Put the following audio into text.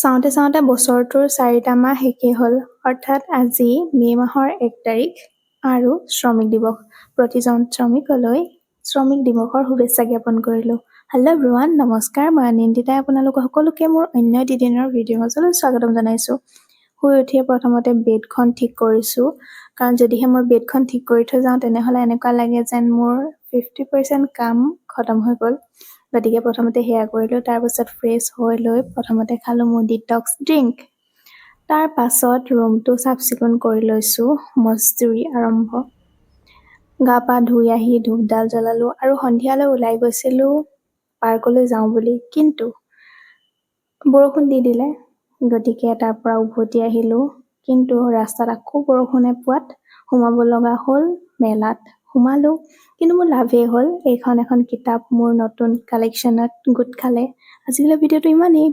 চাওঁতে চাওঁতে বছৰটোৰ 4টা মাহ শেষেই হ'ল, অৰ্থাৎ আজি মে' মাহৰ 1 তাৰিখ আৰু শ্ৰমিক দিৱস। প্ৰতিজন শ্ৰমিকলৈ শ্ৰমিক দিৱসৰ শুভেচ্ছা জ্ঞাপন কৰিলোঁ। হেল্ল' এভৰিৱান, নমস্কাৰ। মই অনিন্দিতাই আপোনালোক সকলোকে মোৰ অন্য এদিনৰ ভিডিঅ' মাজলৈ স্বাগতম জনাইছোঁ। শুই উঠিয়ে প্ৰথমতে বেডখন ঠিক কৰিছোঁ, কাৰণ যদিহে মই বেডখন ঠিক কৰি থৈ যাওঁ তেনেহ'লে এনেকুৱা লাগে যেন মোৰ 50% কাম খতম হৈ গ'ল। গতিকে প্ৰথমতে সেয়া কৰিলোঁ। তাৰপাছত ফ্ৰেছ হৈ লৈ প্ৰথমতে খালোঁ মোৰ ডিটক্স ড্ৰিংক। তাৰ পাছত ৰুমটো চাফ চিকুণ কৰি লৈছোঁ। মজদুৰি আৰম্ভ। গা পা ধুই আহি ধূপডাল জ্বলালোঁ আৰু সন্ধিয়ালৈ ওলাই গৈছিলোঁ পাৰ্কলৈ যাওঁ বুলি, কিন্তু বৰষুণ দি দিলে। গতিকে তাৰ পৰা উভতি আহিলোঁ, কিন্তু ৰাস্তাত আকৌ বৰষুণে পোৱাত সোমাব লগা হ'ল মেলাত। সোমালোঁ, কিন্তু মোৰ লাভেই হ'ল। এইখন এখন কিতাপ মোৰ নতুন কালেকশ্যনত গোট খালে। আজিলৈ ভিডিঅ'টো ইমানেই।